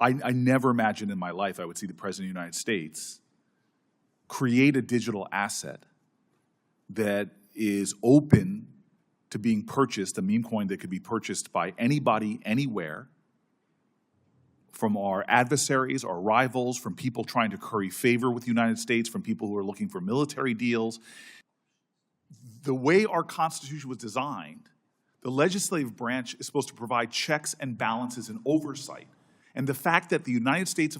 I never imagined in my life I would see the President of the United States create a digital asset that is open to being purchased, a meme coin that could be purchased by anybody, anywhere, from our adversaries, our rivals, from people trying to curry favor with the United States, from people who are looking for military deals. The way our Constitution was designed, the legislative branch is supposed to provide checks and balances and oversight. And the fact that the United States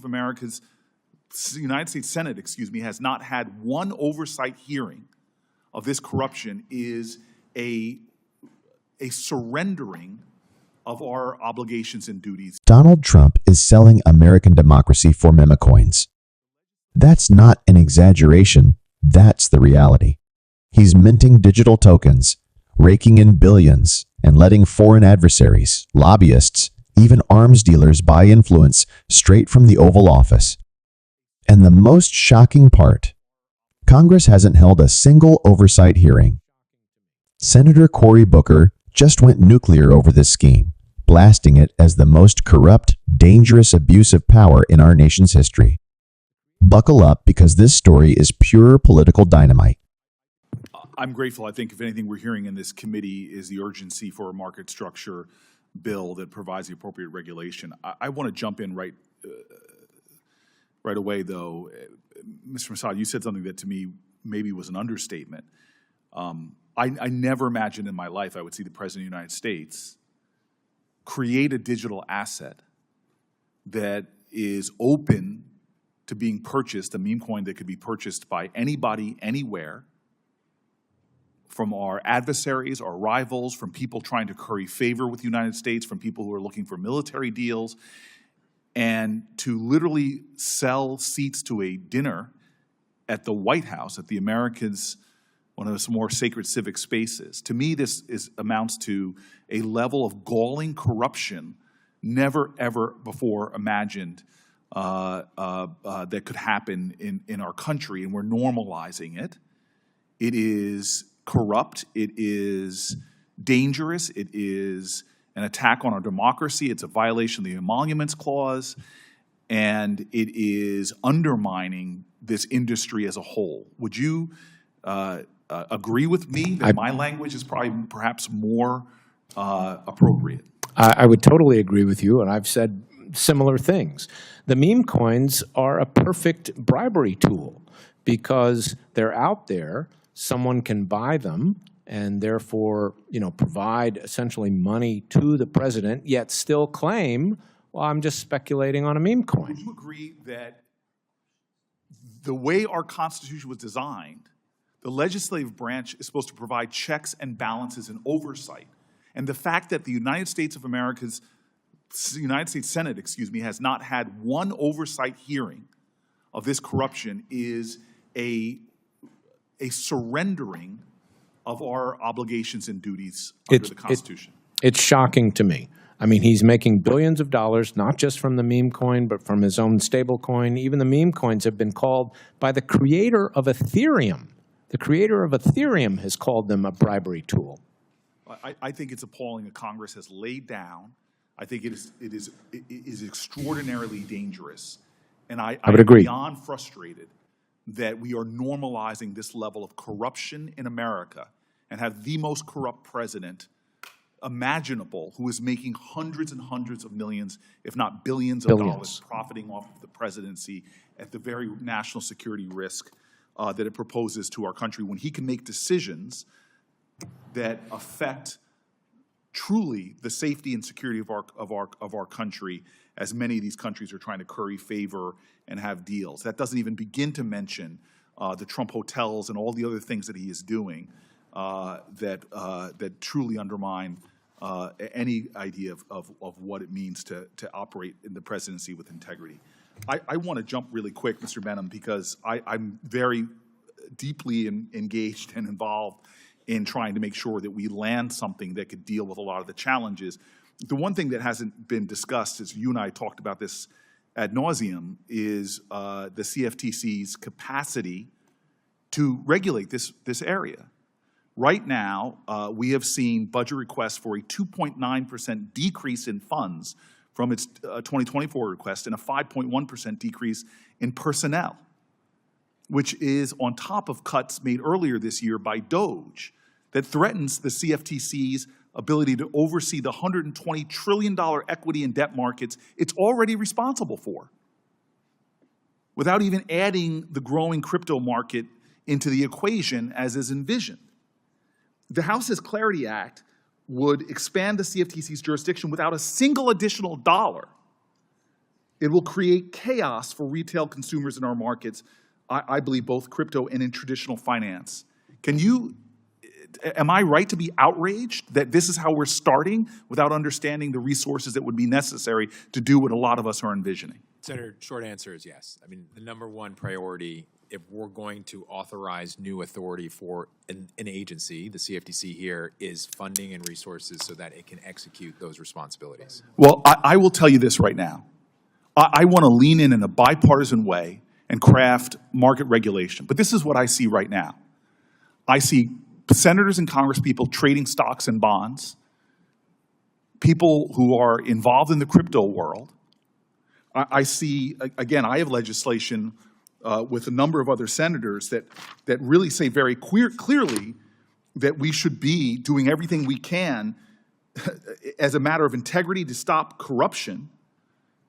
Senate, has not had one oversight hearing of this corruption is a surrendering of our obligations and duties. Donald Trump is selling American democracy for memecoins. That's not an exaggeration, that's the reality. He's minting digital tokens, raking in billions, and letting foreign adversaries, lobbyists, even arms dealers buy influence straight from the Oval Office. And the most shocking part, Congress hasn't held a single oversight hearing. Senator Cory Booker just went nuclear over this scheme, blasting it as the most corrupt, dangerous abuse of power in our nation's history. Buckle up, because this story is pure political dynamite. I'm grateful. I think if anything we're hearing in this committee is the urgency for a market structure bill that provides the appropriate regulation. I want to jump in right away, though. Mr. Mossad, you said something that to me maybe was an understatement. I never imagined in my life I would see the President of the United States create a digital asset that is open to being purchased, a meme coin that could be purchased by anybody, anywhere, from our adversaries, our rivals, from people trying to curry favor with the United States, from people who are looking for military deals, and to literally sell seats to a dinner at the White House, at the Americans' one of the more sacred civic spaces. To me, this amounts to a level of galling corruption never, ever before imagined that could happen in our country, and we're normalizing it. It is corrupt. It is dangerous. It is an attack on our democracy. It's a violation of the Emoluments Clause, and it is undermining this industry as a whole. Would you agree with me that my language is perhaps more appropriate? I would totally agree with you, and I've said similar things. The meme coins are a perfect bribery tool because they're out there. Someone can buy them and therefore, provide essentially money to the president, yet still claim, well, I'm just speculating on a meme coin. Would you agree that the way our Constitution was designed, the legislative branch is supposed to provide checks and balances and oversight? And the fact that the United States Senate, has not had one oversight hearing of this corruption is a surrendering of our obligations and duties under the Constitution. It's shocking to me. I mean, he's making billions of dollars, not just from the meme coin, but from his own stable coin. Even the meme coins have been called by the creator of Ethereum. The creator of Ethereum has called them a bribery tool. I think it's appalling that Congress has laid down. I think it is extraordinarily dangerous. And I would agree. I'm beyond frustrated that we are normalizing this level of corruption in America and have the most corrupt president imaginable who is making hundreds and hundreds of millions, if not billions of dollars, profiting off of the presidency at the very national security risk that it proposes to our country, when he can make decisions that affect truly the safety and security of our country, as many of these countries are trying to curry favor and have deals. That doesn't even begin to mention the Trump hotels and all the other things that he is doing that truly undermine any idea of what it means to operate in the presidency with integrity. I want to jump really quick, Mr. Benham, because I'm very deeply engaged and involved in trying to make sure that we land something that could deal with a lot of the challenges. The one thing that hasn't been discussed, as you and I talked about this ad nauseum, is the CFTC's capacity to regulate this area. Right now, we have seen budget requests for a 2.9% decrease in funds from its 2024 request and a 5.1% decrease in personnel, which is on top of cuts made earlier this year by DOGE that threatens the CFTC's ability to oversee the $120 trillion equity and debt markets it's already responsible for, without even adding the growing crypto market into the equation as is envisioned. The House's Clarity Act would expand the CFTC's jurisdiction without a single additional dollar. It will create chaos for retail consumers in our markets, I believe both crypto and in traditional finance. Am I right to be outraged that this is how we're starting without understanding the resources that would be necessary to do what a lot of us are envisioning? Senator, short answer is yes. I mean, the number one priority, if we're going to authorize new authority for an agency, the CFTC here, is funding and resources so that it can execute those responsibilities. Well, I will tell you this right now. I want to lean in a bipartisan way and craft market regulation. But this is what I see right now. I see senators and congresspeople trading stocks and bonds, people who are involved in the crypto world. I see, again, I have legislation with a number of other senators that really say very clearly that we should be doing everything we can as a matter of integrity to stop corruption,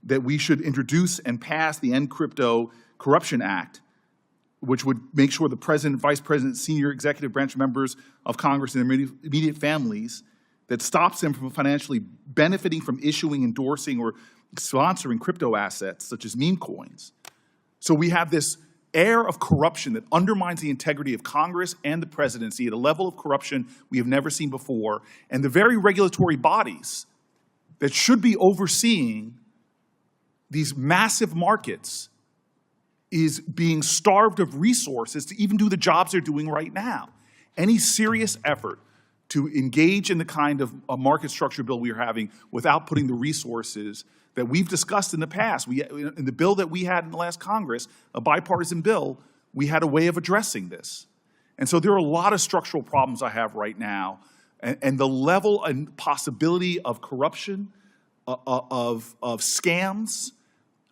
that we should introduce and pass the End Crypto Corruption Act, which would make sure the president, vice president, senior executive branch members of Congress and their immediate families, that stops them from financially benefiting from issuing, endorsing, or sponsoring crypto assets such as memecoins. So we have this air of corruption that undermines the integrity of Congress and the presidency at a level of corruption we have never seen before, and the very regulatory bodies that should be overseeing these massive markets is being starved of resources to even do the jobs they're doing right now. Any serious effort to engage in the kind of a market structure bill we are having without putting the resources that we've discussed in the past. In the bill that we had in the last Congress, a bipartisan bill, we had a way of addressing this. And so there are a lot of structural problems I have right now, and the level and possibility of corruption, of scams,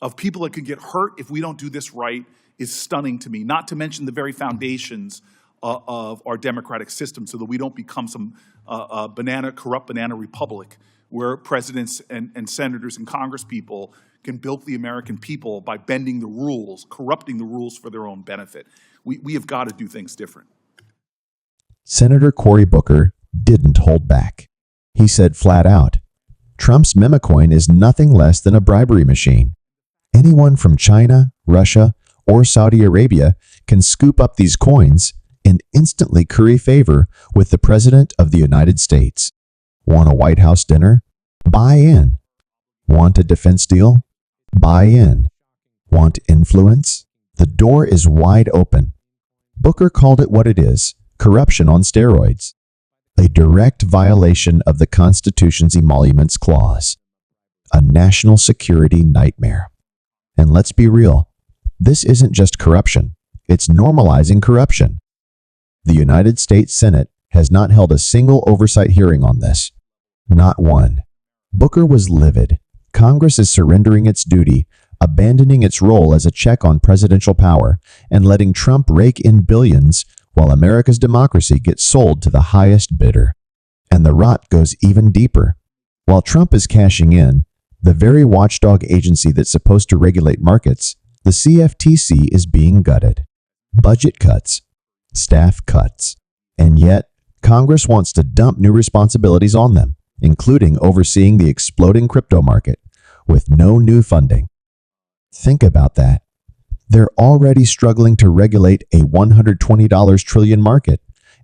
of people that could get hurt if we don't do this right is stunning to me, not to mention the very foundations of our democratic system so that we don't become some corrupt banana republic where presidents and senators and congresspeople can bilk the American people by bending the rules, corrupting the rules for their own benefit. We have got to do things different. Senator Cory Booker didn't hold back. He said flat out, Trump's Memecoin is nothing less than a bribery machine. Anyone from China, Russia, or Saudi Arabia can scoop up these coins and instantly curry favor with the President of the United States. Want a White House dinner? Buy in. Want a defense deal? Buy in. Want influence? The door is wide open. Booker called it what it is, corruption on steroids. A direct violation of the Constitution's Emoluments Clause. A national security nightmare. And let's be real, this isn't just corruption, it's normalizing corruption. The United States Senate has not held a single oversight hearing on this. Not one. Booker was livid. Congress is surrendering its duty, abandoning its role as a check on presidential power, and letting Trump rake in billions while America's democracy gets sold to the highest bidder. And the rot goes even deeper. While Trump is cashing in, the very watchdog agency that's supposed to regulate markets, the CFTC, is being gutted. Budget cuts, staff cuts, and yet Congress wants to dump new responsibilities on them, including overseeing the exploding crypto market, with no new funding. Think about that. They're already struggling to regulate a $120 trillion market,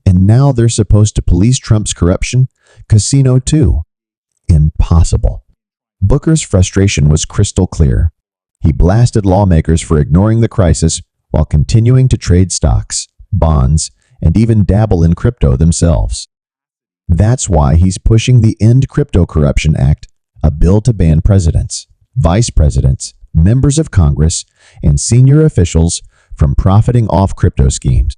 and now they're supposed to police Trump's corruption casino too. Impossible. Booker's frustration was crystal clear. He blasted lawmakers for ignoring the crisis while continuing to trade stocks, bonds, and even dabble in crypto themselves. That's why he's pushing the End Crypto Corruption Act, a bill to ban presidents, vice presidents, members of Congress, and senior officials from profiting off crypto schemes.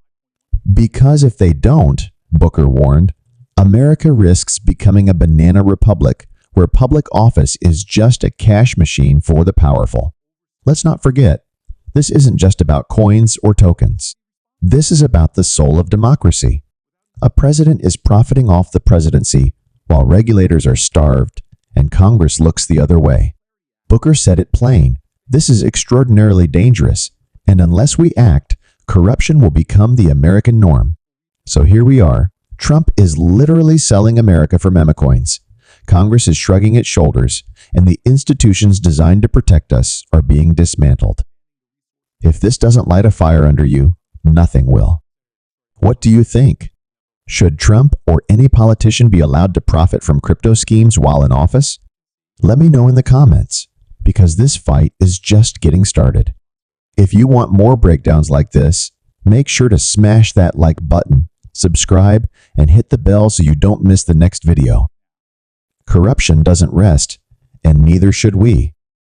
Because if they don't, Booker warned, America risks becoming a banana republic where public office is just a cash machine for the powerful. Let's not forget, this isn't just about coins or tokens. This is about the soul of democracy. A president is profiting off the presidency while regulators are starved and Congress looks the other way. Booker said it plain. This is extraordinarily dangerous, and unless we act, corruption will become the American norm. So here we are. Trump is literally selling America for memecoins. Congress is shrugging its shoulders, and the institutions designed to protect us are being dismantled. If this doesn't light a fire under you, nothing will. What do you think? Should Trump or any politician be allowed to profit from crypto schemes while in office? Let me know in the comments, because this fight is just getting started. If you want more breakdowns like this, make sure to smash that like button, subscribe, and hit the bell so you don't miss the next video. Corruption doesn't rest, and neither should we.